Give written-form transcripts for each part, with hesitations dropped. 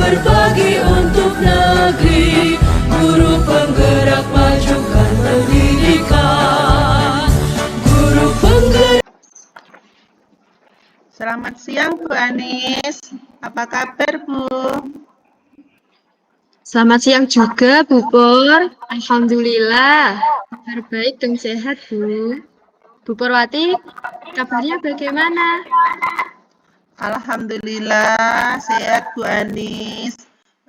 berbagi untuk negeri, guru penggerak majukan pendidikan, guru penggerak. Selamat siang Bu Anis, apa kabar Bu? Selamat siang juga, Bu Pur. Alhamdulillah, kabar baik dan sehat, Bu. Bu Purwati, kabarnya bagaimana? Alhamdulillah sehat Bu Anis.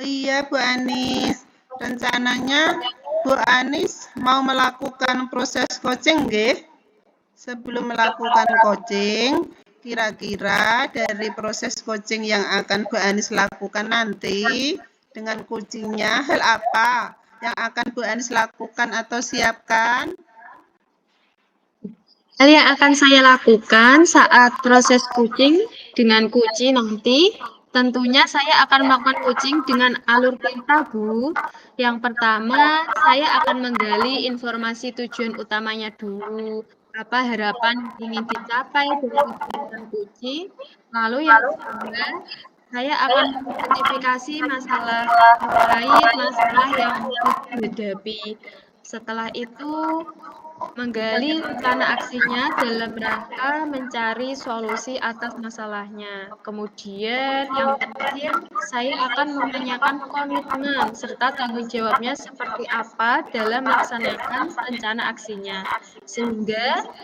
Iya Bu Anis, rencananya Bu Anis mau melakukan proses coaching nggih? Sebelum melakukan coaching, kira-kira dari proses coaching yang akan Bu Anis lakukan nanti, dengan coachingnya hal apa yang akan Bu Anis lakukan atau siapkan? Hal yang akan saya lakukan saat proses coaching dengan coaching nanti, tentunya saya akan melakukan coaching dengan alur perintah, Bu. Yang pertama, saya akan menggali informasi tujuan utamanya dulu. Apa harapan ingin dicapai dengan kegiatan coaching. Lalu yang kedua, saya akan mengidentifikasi masalah terkait masalah yang dihadapi. Setelah itu, menggali rencana aksinya dalam rangka mencari solusi atas masalahnya. Kemudian yang terakhir, saya akan menanyakan komitmen serta tanggung jawabnya seperti apa dalam melaksanakan rencana aksinya. Sehingga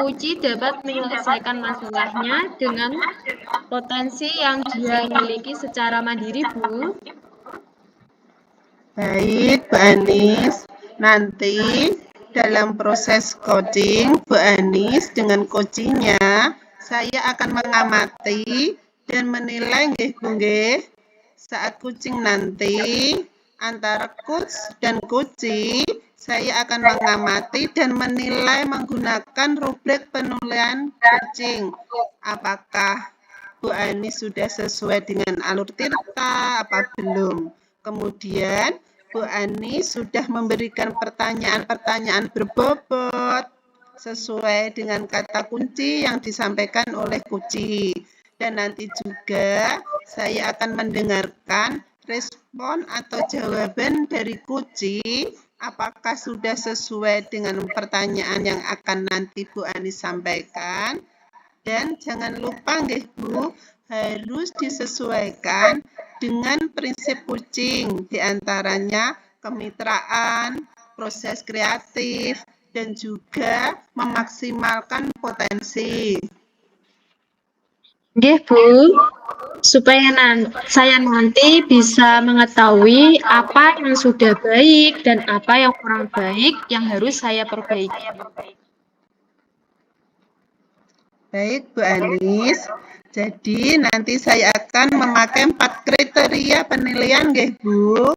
Uci dapat menyelesaikan masalahnya dengan potensi yang dia miliki secara mandiri, Bu. Baik Bu Anis, nanti dalam proses coaching Bu Anis dengan coachingnya saya akan mengamati dan menilai nggih Bu nggih. Saat coaching nanti antara coach dan coachee saya akan mengamati dan menilai menggunakan rubrik penilaian coaching. Apakah Bu Anis sudah sesuai dengan alur tirta apa belum? Kemudian Bu Anis sudah memberikan pertanyaan-pertanyaan berbobot sesuai dengan kata kunci yang disampaikan oleh Kuci. Dan nanti juga saya akan mendengarkan respon atau jawaban dari Kuci apakah sudah sesuai dengan pertanyaan yang akan nanti Bu Anis sampaikan. Dan jangan lupa nggih Bu, harus disesuaikan dengan prinsip coaching, diantaranya kemitraan, proses kreatif, dan juga memaksimalkan potensi. Nggih, Bu. Supaya saya nanti bisa mengetahui apa yang sudah baik dan apa yang kurang baik yang harus saya perbaiki. Baik Bu Anis, jadi nanti saya akan memakai 4 kriteria penilaian nggih Bu.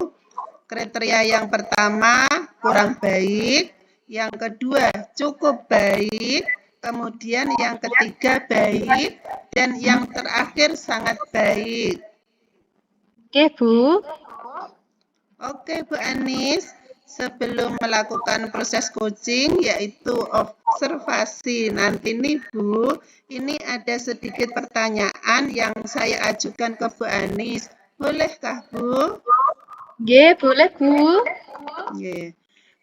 Kriteria yang pertama kurang baik, yang kedua cukup baik, kemudian yang ketiga baik, dan yang terakhir sangat baik. Oke, Bu. Oke Bu Anis, sebelum melakukan proses coaching yaitu observasi nanti nih Bu, ini ada sedikit pertanyaan yang saya ajukan ke Bu Anis. Bolehkah Bu? Nggih, boleh, Bu. Oke.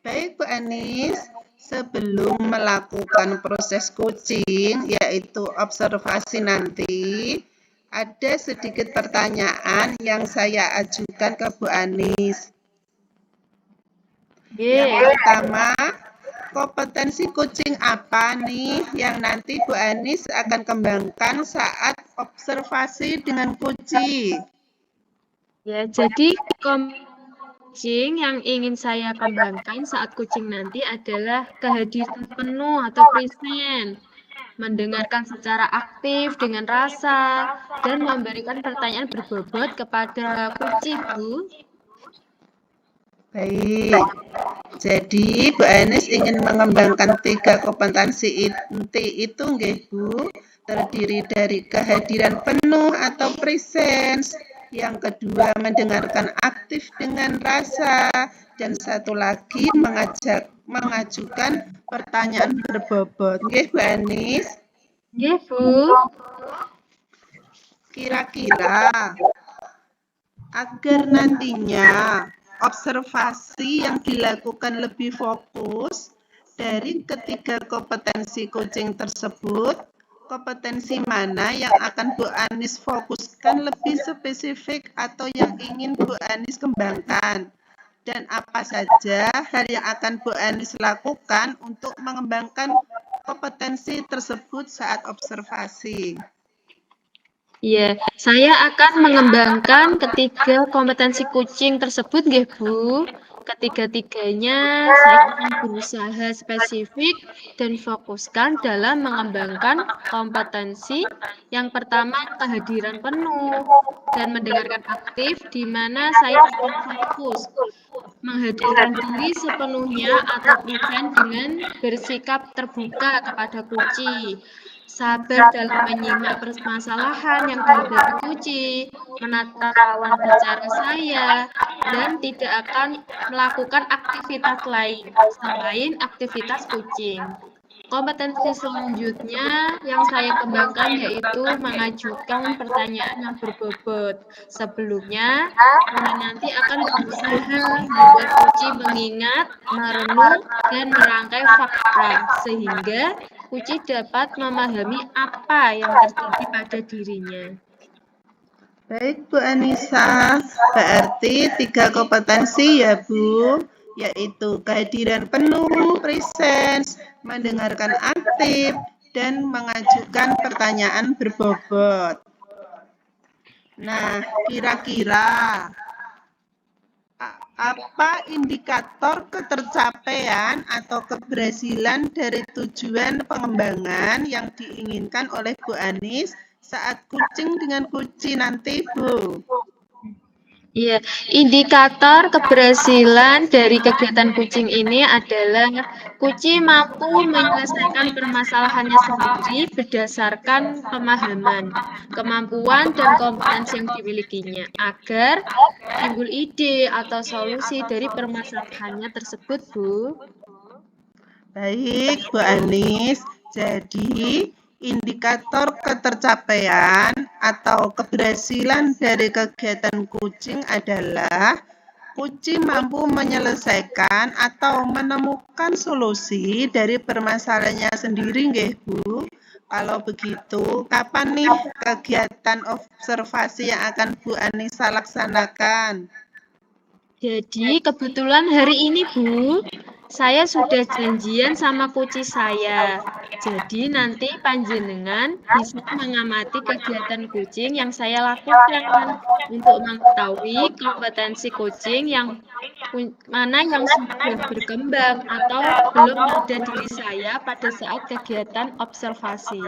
Baik Bu Anis, sebelum melakukan proses coaching yaitu observasi nanti, ada sedikit pertanyaan yang saya ajukan ke Bu Anis. Yang pertama, kompetensi coaching apa nih yang nanti Bu Anis akan kembangkan saat observasi dengan coaching? Ya, jadi coaching yang ingin saya kembangkan saat coaching nanti adalah kehadiran penuh atau present, mendengarkan secara aktif dengan rasa, dan memberikan pertanyaan berbobot kepada coaching, Bu. Baik, jadi Bu Anis ingin mengembangkan 3 kompetensi itu nggih Bu, terdiri dari kehadiran penuh atau presence, yang kedua mendengarkan aktif dengan rasa, dan satu lagi mengajukan pertanyaan berbobot. Nggih Bu Anis? Nggih, Bu. Kira-kira agar nantinya observasi yang dilakukan lebih fokus dari ketiga kompetensi kucing tersebut, kompetensi mana yang akan Bu Anis fokuskan lebih spesifik atau yang ingin Bu Anis kembangkan? Dan apa saja hal yang akan Bu Anis lakukan untuk mengembangkan kompetensi tersebut saat observasi? Ya, saya akan mengembangkan ketiga kompetensi kucing tersebut, nggih, Bu. Ketiga-tiganya saya akan berusaha spesifik dan fokuskan dalam mengembangkan kompetensi. Yang pertama, kehadiran penuh dan mendengarkan aktif, di mana saya akan fokus menghadirkan diri sepenuhnya atau present dengan bersikap terbuka kepada kucing, sabar dalam menyimak permasalahan yang dihadapi kucing, menatap lawan bicara saya, dan tidak akan melakukan aktivitas lain selain aktivitas kucing. Kompetensi selanjutnya yang saya kembangkan yaitu mengajukan pertanyaan yang berbobot. Sebelumnya, saya nanti akan berusaha membuat kucing mengingat, merenung, dan merangkai fakta, sehingga kucing dapat memahami apa yang terjadi pada dirinya. Baik Bu Anissa, berarti 3 kompetensi ya Bu, yaitu kehadiran penuh, presence, mendengarkan aktif, dan mengajukan pertanyaan berbobot. Nah, kira-kira apa indikator ketercapaian atau keberhasilan dari tujuan pengembangan yang diinginkan oleh Bu Anis saat kucing dengan kucing nanti, Bu? Iya, indikator keberhasilan dari kegiatan kucing ini adalah kucing mampu menyelesaikan permasalahannya sendiri berdasarkan pemahaman, kemampuan, dan kompetensi yang dimilikinya, agar timbul ide atau solusi dari permasalahannya tersebut, Bu. Baik, Bu Anis. Jadi, indikator ketercapaian atau keberhasilan dari kegiatan kucing adalah kucing mampu menyelesaikan atau menemukan solusi dari permasalahannya sendiri, nggih, Bu. Kalau begitu, kapan nih kegiatan observasi yang akan Bu Anissa laksanakan? Jadi kebetulan hari ini, Bu, saya sudah janjian sama kucing saya. Jadi nanti panjenengan bisa mengamati kegiatan kucing yang saya lakukan untuk mengetahui kompetensi kucing yang mana yang sudah berkembang atau belum pada diri saya pada saat kegiatan observasi.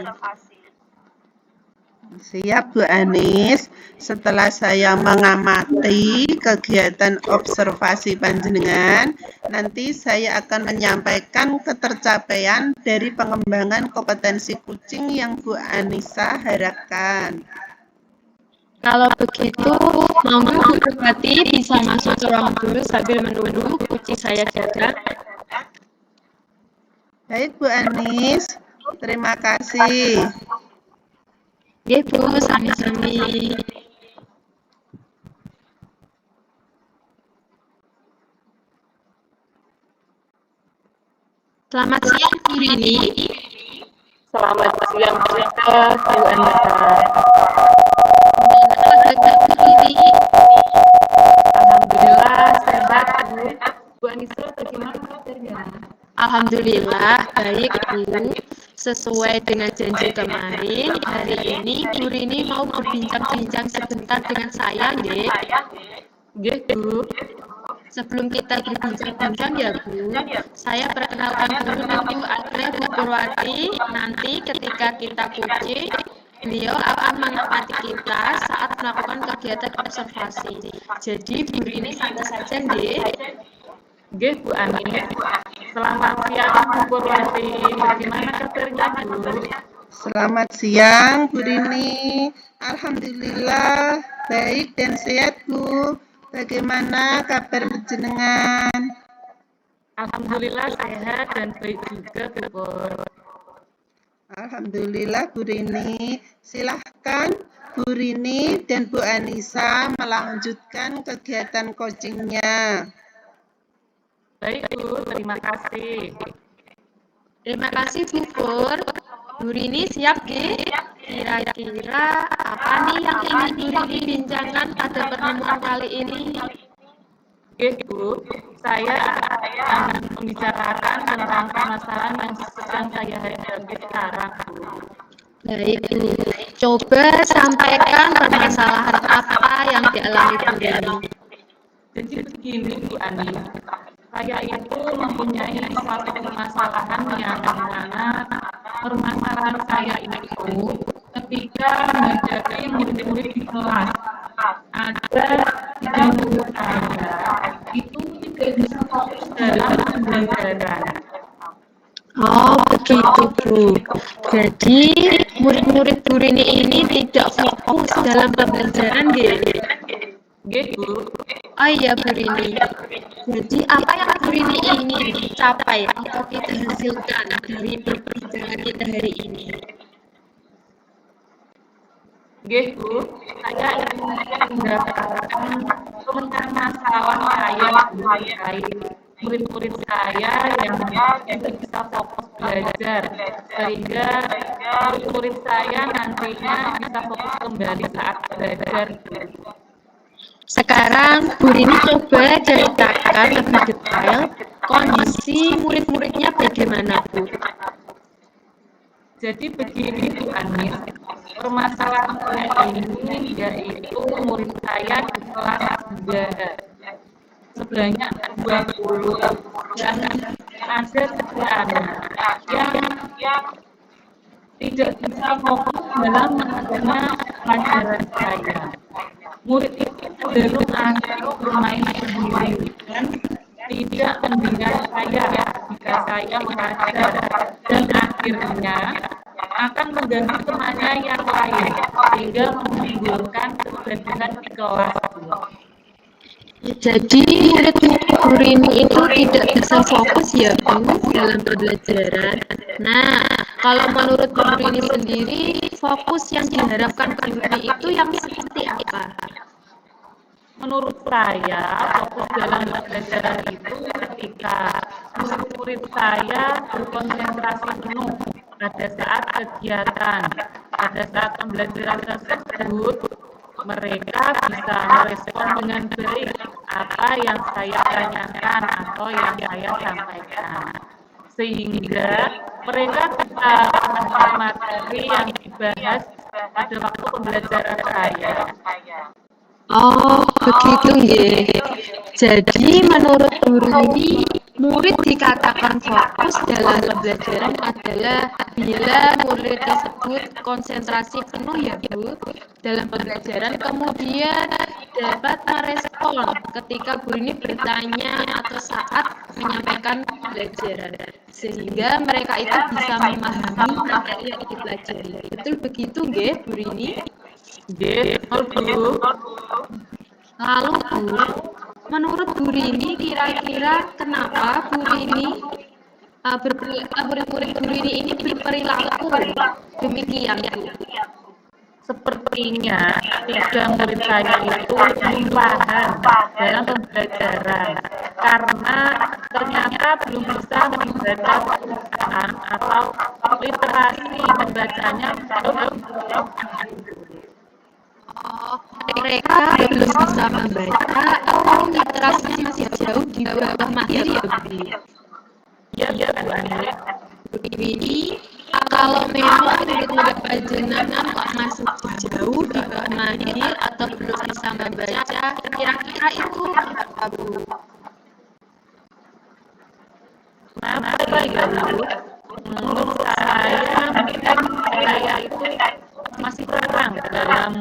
Siap Bu Anis, setelah saya mengamati kegiatan observasi panjenengan, nanti saya akan menyampaikan ketercapaian dari pengembangan kompetensi kucing yang Bu Anissa harapkan. Kalau begitu, monggo Bu Bupati bisa masuk ke ruang guru sambil menunggu kucing saya datang. Baik Bu Anis, terima kasih. Nggih, Bu, sami-sami. Selamat siang, Bu Rini. Selamat siang juga, Bu Anissa. Gimana kabar Bu Rini? Alhamdulillah sehat, Bu. Bu Anissa, bagaimana kabarnya? Alhamdulillah, baik, Bu. Sesuai dengan janji kemarin, hari ini Bu Rini mau berbincang-bincang sebentar dengan saya, nggih. Nggih, Bu. Sebelum kita berbincang-bincang ya Bu, saya perkenalkan dulu nanti ada Bu Purwati. Nanti ketika kita kucing, beliau akan mengamati kita saat melakukan kegiatan observasi. Jadi Bu Rini santai saja nggih. Nggih, Bu Anis. Selamat siang, Bu Purwati. Bagaimana kabarnya, Bu? Selamat siang Bu Rini, Alhamdulillah baik dan sehat Bu. Bagaimana kabar jenengan? Alhamdulillah sehat dan baik juga, Bu Pur. Alhamdulillah Bu Rini. Silahkan Bu Rini dan Bu Anissa melanjutkan kegiatan coachingnya. Baik Bu, terima kasih. Terima kasih Bu Pur. Bu Rini siap, Ge? Kira-kira apa nih yang ingin Bu Rini bincangkan pada pertemuan kali ini? Oke Bu, saya akan membicarakan tentang permasalahan yang sedang saya hadapi sekarang Bu. Baik, Bu. Coba sampaikan permasalahan apa yang dialami Bu Rini. Jadi begini Bu Ani, saya itu mempunyai suatu permasalahan yang dimana permasalahan saya itu ketika menghadapi murid-murid di kelas ada yang menurut saya itu tidak bisa fokus dalam pembelajaran. Oh, begitu Bu. Jadi murid-murid Bu Rini ini tidak fokus dalam pembelajaran, Ge? Gitu. Oh iya Bu Rini. Jadi apa yang Bu Rini ingin capai atau kita hasilkan dari perbincangan kita hari ini? Gitu. Saya ingin mendapatkan permasalahan saya terkait murid-murid saya yang tidak bisa fokus belajar sehingga murid-murid saya nantinya bisa fokus kembali saat belajar. Sekarang Bu Rini coba ceritakan lebih detail kondisi murid-muridnya bagaimana Bu? Jadi begini Bu Anis, permasalahan saya ini yaitu murid saya di kelas 3 sebanyak 20 dan ada 3 anak yang tidak bisa fokus dalam mengerjakan pelajaran saya. Murid itu cenderung asik bermain sendiri dan tidak mendengar saya jika saya mengajar dan akhirnya akan mengganggu temannya yang lain sehingga menimbulkan kegaduhan di kelas. Jadi murid Bu Rini itu tidak bisa fokus ya Bu dalam pembelajaran. Nah, kalau menurut Bu Rini sendiri, fokus yang diharapkan Bu Rini itu yang seperti apa? Menurut saya, fokus dalam pembelajaran itu ketika murid saya berkonsentrasi penuh pada saat kegiatan, pada saat pembelajaran tersebut, mereka bisa merespon dengan baik apa yang saya tanyakan atau yang saya sampaikan. Sehingga mereka bisa mengerti materi yang dibahas pada waktu pembelajaran saya. Oh, begitu nggih. Jadi menurut Bu Rini, murid dikatakan fokus dalam pembelajaran adalah bila murid tersebut konsentrasi penuh ya Bu dalam pembelajaran, kemudian dapat merespon ketika Bu Rini bertanya atau saat menyampaikan pembelajaran, sehingga mereka itu bisa memahami materi yang dipelajari. Betul begitu nggih Bu Rini? Betul. Lalu Bu, menurut Bu Rini kira-kira kenapa Bu Rini murid-murid Bu Rini ini berperilaku demikian Bu? Sepertinya tiga murid saya itu belum paham dalam pembelajaran karena ternyata belum bisa membaca tulisan atau literasi membacanya belum. Oh, mereka belum bisa membaca atau literasinya masih jauh di bawah mahir ya Bu? Ya, Bu Ani. Bu Rini, kalau memang murid-murid panjenengan kok masih jauh di bawah mahir atau belum bisa membaca, kira-kira itu apa Bu? Kenapa ya Bu? Menurut saya mungkin saya itu masih kurang dalam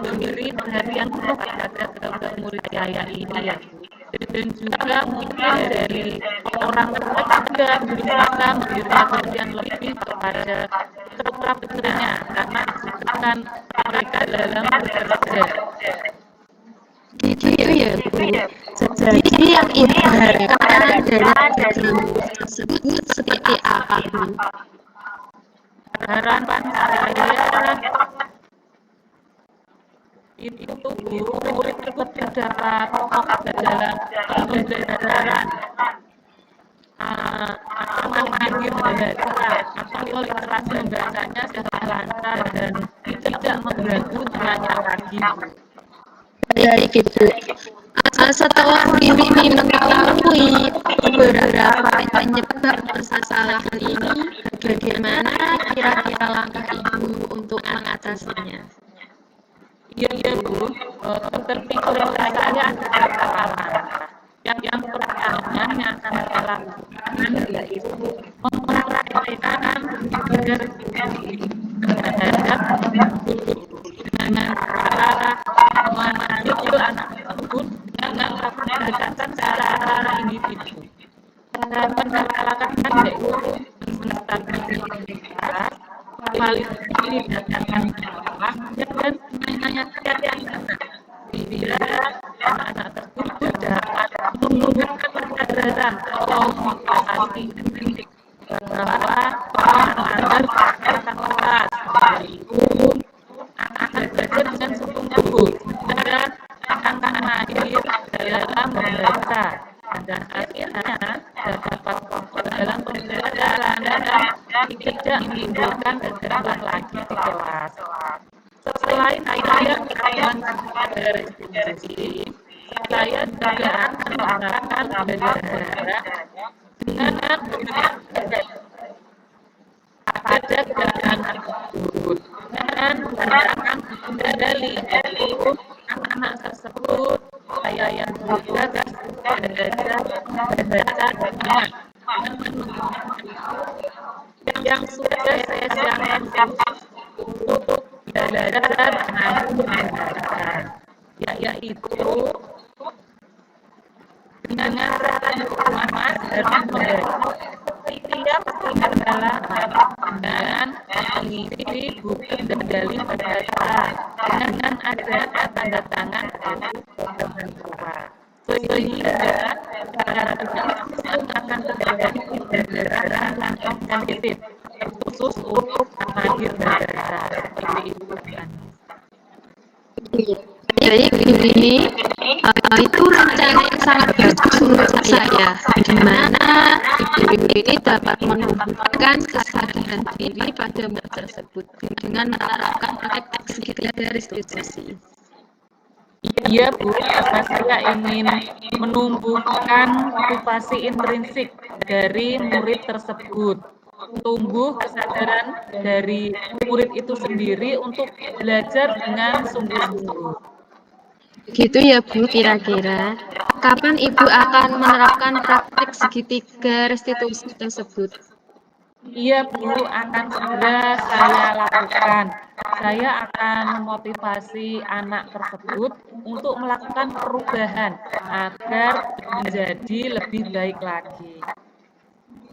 memberi perhatian penuh terhadap murid saya ini ya. Dan juga mungkin dari orang tua juga belum bisa memberi perhatian lebih kepada putra-putrinya karena kesibukan mereka dalam bekerja. Gitu ya Bu. Jadi yang Ibu harapkan dari program tersebut seperti apa Bu? harapan saya itu murid itu dapat fokus dalam pembelajaran mandiri membaca atau literasi membacanya secara lancar dan tidak mengganggu nilainya lagi. Baik, Ibu. Setelah Bibi mengetahui beberapa penyebab permasalahan ini, bagaimana kira-kira langkah Ibu untuk mengatasinya? Iya Bu, terpikir oleh saya ada beberapa langkah. Yang pertama yang akan saya lakukan yaitu mempraktekkan belajar terhadap guru dengan cara memanggil anak tersebut dengan pendekatan secara individu. Pendekatan yaitu menetapkan prioritas, kualifikasi berdasarkan masalah dan menanyakan yang anak. Bila anak-anak tersebut dapat menumbuhkan kesadaran atau motivasi bahwa anak akan keras, yaitu akan belajar dengan sungguh-sungguh dan akan mahir dalam membaca dan akhirnya dapat fokus dalam pembelajaran dan tidak menimbulkan kegagalan lagi di kelas. Selain saya melakukan dari institusi, saya juga akan melakukan belajar dengan ada kegiatan tersebut dan menggunakan kendali untuk anak-anak tersebut saya yang juga belajar membaca dengan yang sudah saya siapkan untuk belajar mengajar, yaitu dengan cara mas dan membaca setiap adalah dengan mengisi buku kendali membaca dengan adanya tanda tangan dari orang tua, sehingga cara tersebut akan terjadi pembelajaran yang sensitif khusus untuk mahir bahasa seperti itu kan. Jadi ini itu rencana yang sangat bagus menurut saya, di mana ibu ini dapat menumbuhkan kesadaran diri pada murid tersebut dengan menerapkan praktek segitiga restitusi. Iya Bu, karena saya ingin menumbuhkan motivasi intrinsik dari murid tersebut, tumbuh kesadaran dari murid itu sendiri untuk belajar dengan sungguh-sungguh. Begitu ya Bu, kira-kira kapan Ibu akan menerapkan praktik segitiga restitusi tersebut? Iya Bu, akan segera saya lakukan. Saya akan memotivasi anak tersebut untuk melakukan perubahan agar menjadi lebih baik lagi.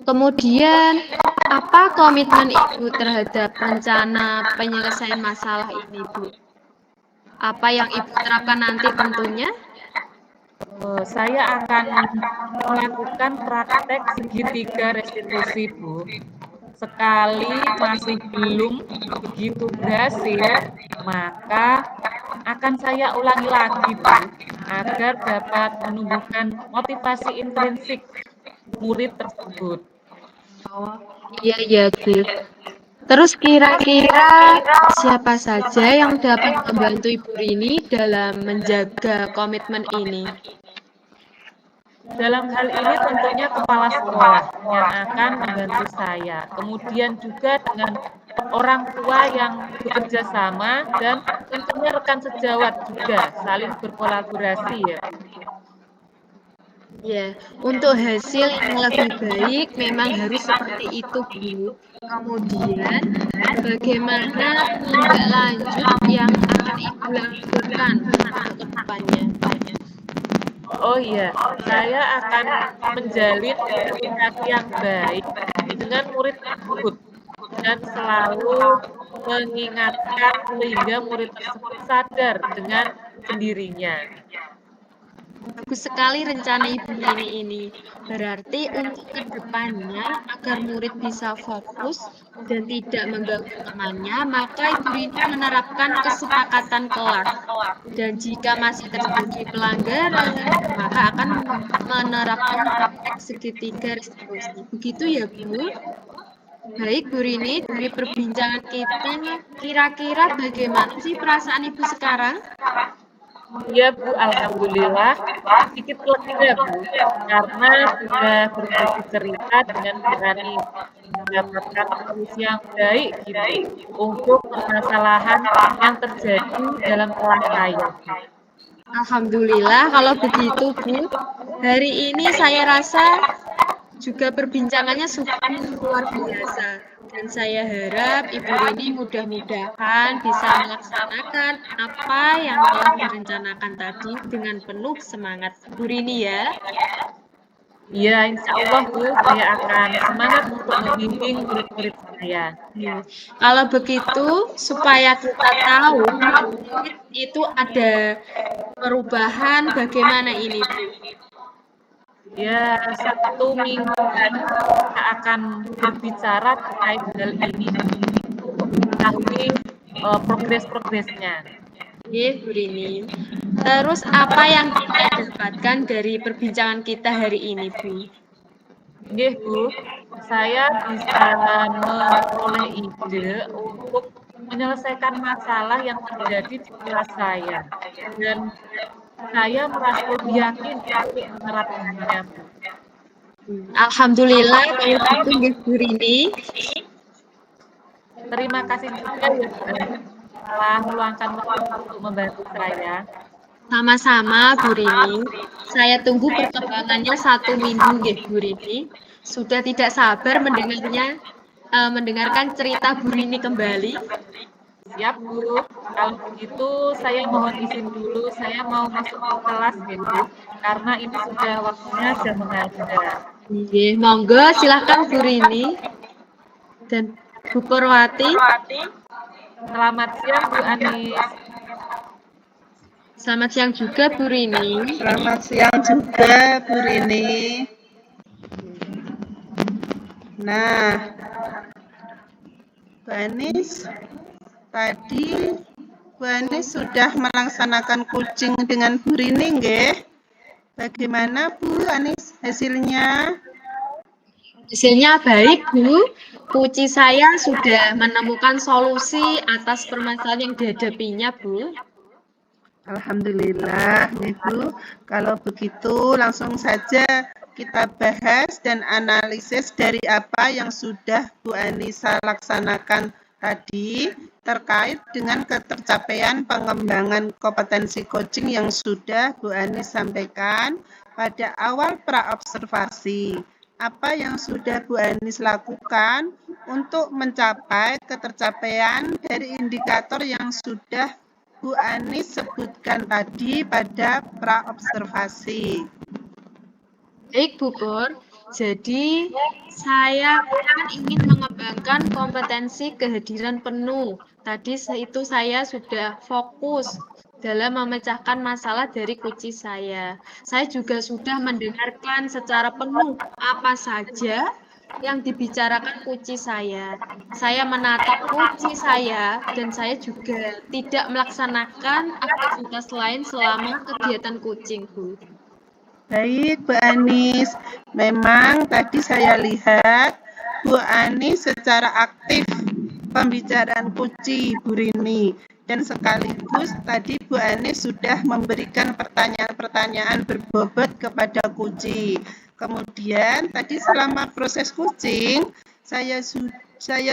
Kemudian, apa komitmen Ibu terhadap rencana penyelesaian masalah ini, Bu? Apa yang Ibu terapkan nanti tentunya? Saya akan melakukan praktek segitiga restitusi, Bu. Sekali masih belum begitu berhasil, maka akan saya ulangi lagi, Bu, agar dapat menumbuhkan motivasi intrinsik murid tersebut. Iya, Bu. Terus kira-kira siapa saja yang dapat membantu Ibu Rini dalam menjaga komitmen ini? Dalam hal ini tentunya kepala sekolah yang akan membantu saya. Kemudian juga dengan orang tua yang bekerja sama dan tentunya rekan sejawat juga saling berkolaborasi ya. Ya, untuk hasil yang lebih baik memang harus seperti itu, Bu. Kemudian, bagaimana tindak lanjut yang akan Ibu lakukan untuk kedepannya? Oh iya, saya akan menjalin komunikasi yang baik dengan murid tersebut dan selalu mengingatkan sehingga murid tersebut sadar dengan sendirinya. bagus sekali rencana Ibu Rini ini. Berarti untuk kedepannya agar murid bisa fokus dan tidak mengganggu temannya, maka Ibu Rini menerapkan kesepakatan kelas. Dan jika masih terjadi pelanggaran, maka akan menerapkan praktek segitiga restitusi. Begitu ya, Bu? Baik, Bu Rini, dari perbincangan kita, kira-kira bagaimana sih perasaan Ibu sekarang? Iya Bu, Alhamdulillah sedikit lega Bu, karena sudah berbagi cerita dengan berani mendapatkan solusi yang baik gitu untuk permasalahan yang terjadi dalam kelas saya. Alhamdulillah kalau begitu, Bu. Hari ini saya rasa juga perbincangannya sungguh luar biasa. Dan saya harap Ibu Rini mudah-mudahan bisa melaksanakan apa yang telah direncanakan tadi dengan penuh semangat. Bu Rini ya. Iya, insya Allah Bu, saya akan semangat untuk membimbing murid-murid saya. Kalau begitu, supaya kita tahu itu ada perubahan bagaimana ini, Bu? Ya, 1 minggu lagi kita akan berbicara terkait hal ini untuk mengetahui progres-progresnya. Oke, Bu Rini. Terus apa yang kita dapatkan dari perbincangan kita hari ini, Bu? Nggih, Bu, saya bisa memperoleh ide untuk menyelesaikan masalah yang terjadi di kelas saya. Dan saya merasa lebih yakin untuk menerapkannya, Bu. Alhamdulillah kalau gitu, nggih, Bu Rini. Terima kasih juga ya Bu telah meluangkan waktu untuk membantu saya. Sama-sama, Bu Rini. Saya tunggu perkembangannya 1 minggu, nggih, Bu Rini. Sudah tidak sabar mendengarkan cerita Bu Rini kembali. Siap Bu, kalau begitu saya mohon izin dulu, saya mau masuk ke kelas ya Bu, karena ini sudah waktunya jam mengajar. Nggih, monggo silahkan Bu Rini dan Bu Purwati. Selamat siang Bu Anis. Selamat siang juga Bu Rini. Selamat siang juga Bu Rini. Nah, Bu Anis, tadi Bu Anis sudah melaksanakan coaching dengan Bu Rini, nggih? Bagaimana Bu Anis hasilnya? Hasilnya baik, Bu. Kuci saya sudah menemukan solusi atas permasalahan yang dihadapinya, Bu. Alhamdulillah, Bu. Kalau begitu langsung saja kita bahas dan analisis dari apa yang sudah Bu Anissa laksanakan tadi terkait dengan ketercapaian pengembangan kompetensi coaching yang sudah Bu Anis sampaikan pada awal praobservasi. Apa yang sudah Bu Anis lakukan untuk mencapai ketercapaian dari indikator yang sudah Bu Anis sebutkan tadi pada praobservasi. Baik, Bu Pur. Jadi, saya ingin mengembangkan kompetensi kehadiran penuh. Tadi itu saya sudah fokus dalam memecahkan masalah dari kuci saya. Saya juga sudah mendengarkan secara penuh apa saja yang dibicarakan kuci saya. Saya menatap kuci saya dan saya juga tidak melaksanakan aktivitas lain selama kegiatan coaching, Bu. Baik, Bu Anis. Memang tadi saya lihat Bu Anis secara aktif pembicaraan kuci Bu Rini. Dan sekaligus tadi Bu Anis sudah memberikan pertanyaan-pertanyaan berbobot kepada kuci. Kemudian tadi selama proses coaching, saya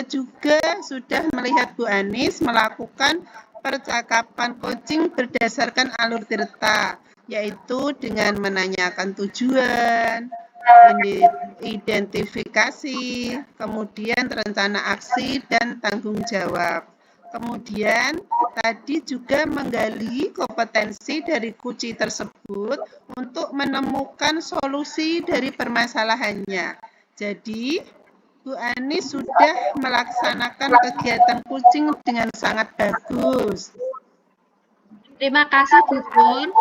juga sudah melihat Bu Anis melakukan percakapan coaching berdasarkan alur tirta, yaitu dengan menanyakan tujuan, identifikasi, kemudian rencana aksi, dan tanggung jawab. Kemudian tadi juga menggali kompetensi dari kuci tersebut untuk menemukan solusi dari permasalahannya. Jadi, Bu Anis sudah melaksanakan kegiatan coaching dengan sangat bagus. Terima kasih, Bu Pur.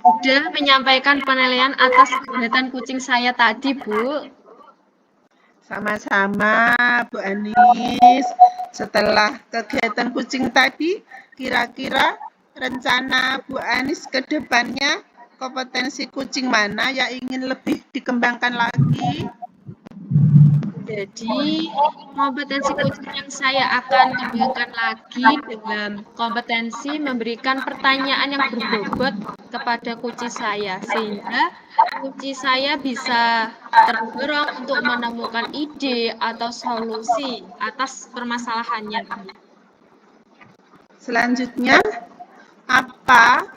sudah menyampaikan penilaian atas kegiatan kucing saya tadi, Bu. Sama-sama, Bu Anis. Setelah kegiatan kucing tadi, kira-kira rencana Bu Anis ke depannya kompetensi kucing mana yang ingin lebih dikembangkan lagi? Jadi, kompetensi kucing yang saya akan kembangkan lagi dalam kompetensi memberikan pertanyaan yang berbobot kepada kucing saya, sehingga kucing saya bisa terdorong untuk menemukan ide atau solusi atas permasalahannya. Selanjutnya, apa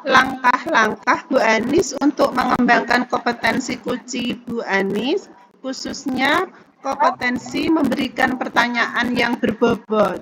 langkah-langkah Bu Anis untuk mengembangkan kompetensi kucing Bu Anis, khususnya kompetensi memberikan pertanyaan yang berbobot?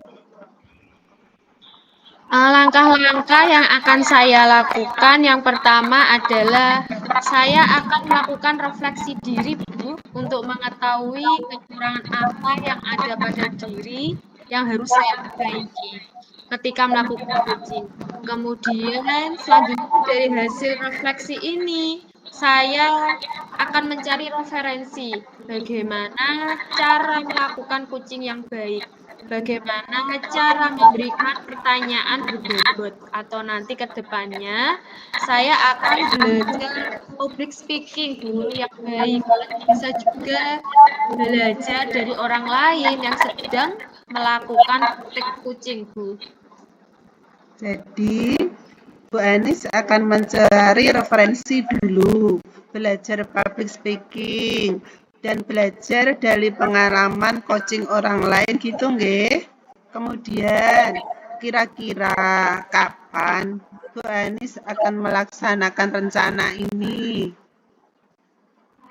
Langkah-langkah yang akan saya lakukan yang pertama adalah saya akan melakukan refleksi diri, Bu, untuk mengetahui kekurangan apa yang ada pada diri yang harus saya perbaiki ketika melakukan coaching. Kemudian selanjutnya dari hasil refleksi ini, saya akan mencari referensi bagaimana cara melakukan coaching yang baik. Bagaimana cara memberikan pertanyaan berbobot atau nanti ke depannya saya akan belajar public speaking dulu yang baik. Bisa juga belajar dari orang lain yang sedang melakukan praktek kucing, Bu. Jadi, Bu Anis akan mencari referensi dulu, belajar public speaking, dan belajar dari pengalaman coaching orang lain gitu nggih. Kemudian, kira-kira kapan Bu Anis akan melaksanakan rencana ini?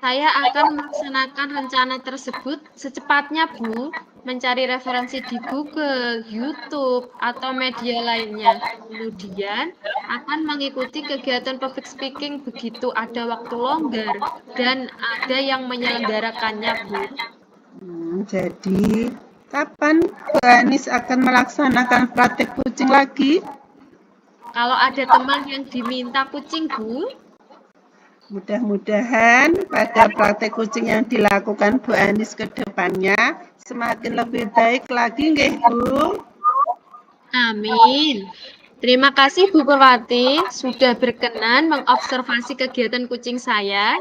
Saya akan melaksanakan rencana tersebut secepatnya, Bu, mencari referensi di Google, YouTube, atau media lainnya. Kemudian akan mengikuti kegiatan public speaking begitu ada waktu longgar dan ada yang menyelenggarakannya, Bu. Jadi, kapan Bu Anis akan melaksanakan praktek kucing lagi? Kalau ada teman yang diminta kucing, Bu, Mudah-mudahan pada praktek kucing yang dilakukan Bu Anis ke depannya semakin lebih baik lagi nggih, Bu. amin. Terima kasih Bu Purwati sudah berkenan mengobservasi kegiatan kucing saya.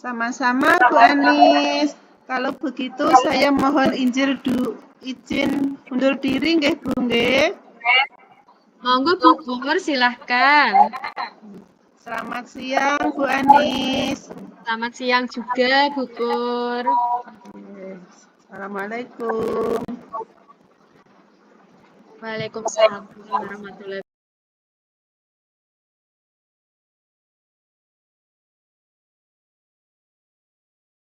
Sama-sama Bu Anis. Kalau begitu saya mohon izin undur diri nggih, Bu nggih. Monggo Bu Pur, silahkan. Selamat siang Bu Anis. Selamat siang juga Bu Pur. Assalamualaikum. Waalaikumsalam warahmatullahi wabarakatuh.